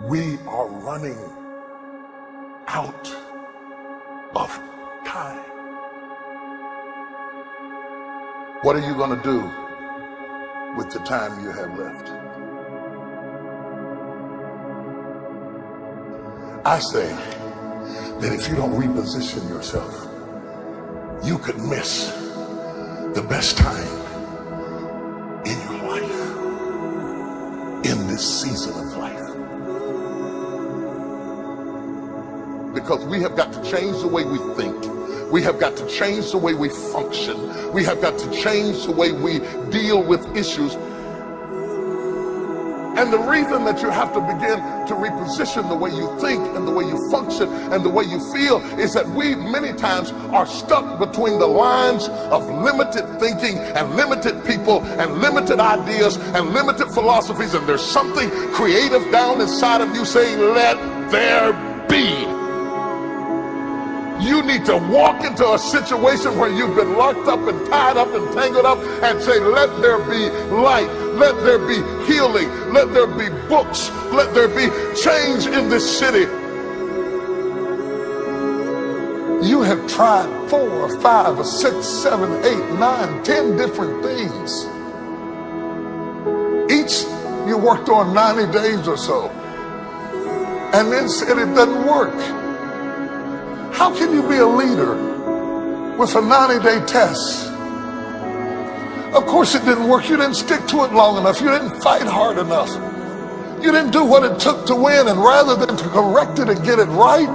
We are running out of time. What are you going to do with the time you have left? I say that if you don't reposition yourself, you could miss the best time in your life, in this season of life. Because we have got to change the way we think. We have got to change the way we function. We have got to change the way we deal with issues. And the reason that you have to begin to reposition the way you think and the way you function and the way you feel is that we many times are stuck between the lines of limited thinking and limited people and limited ideas and limited philosophies. And there's something creative down inside of you saying, let there be. You need to walk into a situation where you've been locked up and tied up and tangled up and say, let there be light, let there be healing, let there be books, let there be change in this city. You have tried 4 or 5 or 6, 7, 8, 9, 10 different things. Each you worked on 90 days or so and then said it doesn't work. How can you be a leader with a 90-day test? Of course it didn't work. You didn't stick to it long enough. You didn't fight hard enough. You didn't do what it took to win. And rather than to correct it and get it right,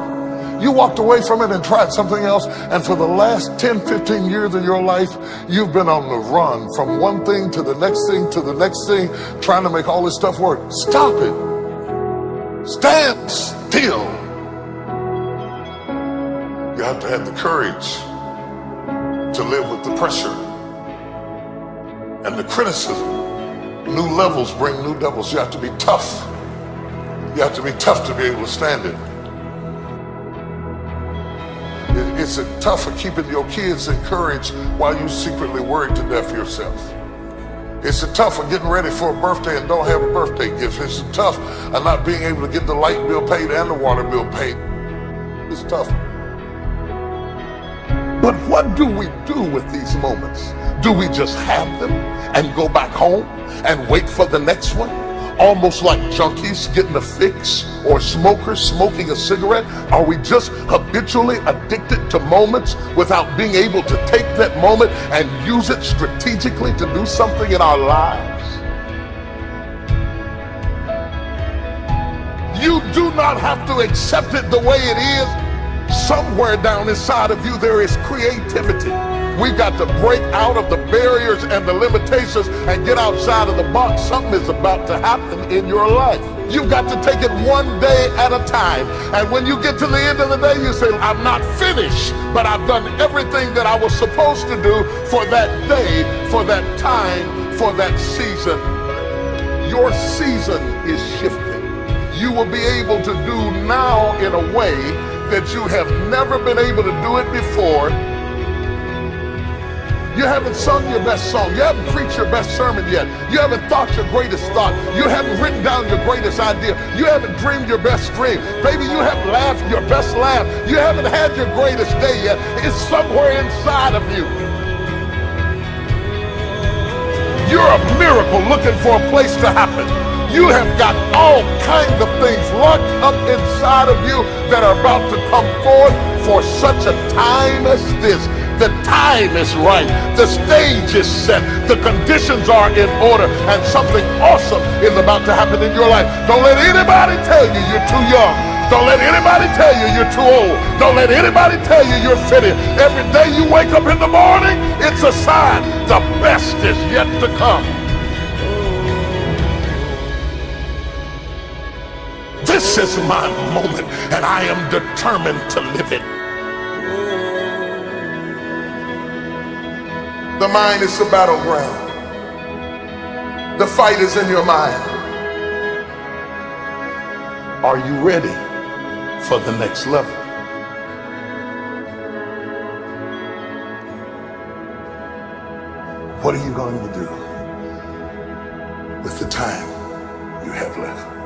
you walked away from it and tried something else. And for the last 10, 15 years of your life, you've been on the run from one thing to the next thing to the next thing, trying to make all this stuff work. Stop it. Stand still. You have to have the courage to live with the pressure and the criticism. New levels bring new devils. You have to be tough. You have to be tough to be able to stand it. It's tough for keeping your kids encouraged while you secretly worried to death yourself. It's tough for getting ready for a birthday and don't have a birthday gift. It's tough of not being able to get the light bill paid and the water bill paid. It's tough. But what do we do with these moments? Do we just have them and go back home and wait for the next one? Almost like junkies getting a fix or smokers smoking a cigarette? Are we just habitually addicted to moments without being able to take that moment and use it strategically to do something in our lives? You do not have to accept it the way it is. Somewhere down inside of you there is creativity. We've got to break out of the barriers and the limitations and get outside of the box. Something is about to happen in your life. You've got to take it one day at a time. And when you get to the end of the day, you say, I'm not finished, but I've done everything that I was supposed to do for that day, for that time, for that season. Your season is shifting. You will be able to do now in a way that you have never been able to do it before. You haven't sung your best song. You haven't preached your best sermon yet. You haven't thought your greatest thought. You haven't written down your greatest idea. You haven't dreamed your best dream. Maybe you haven't laughed your best laugh. You haven't had your greatest day yet. It's somewhere inside of you. You're a miracle looking for a place to happen. You have got all kinds of things locked up inside of you that are about to come forth for such a time as this. The time is right. The stage is set. The conditions are in order. And something awesome is about to happen in your life. Don't let anybody tell you you're too young. Don't let anybody tell you you're too old. Don't let anybody tell you you're fitted. Every day you wake up in the morning, it's a sign the best is yet to come. This is my moment, and I am determined to live it. The mind is the battleground. The fight is in your mind. Are you ready for the next level? What are you going to do with the time you have left?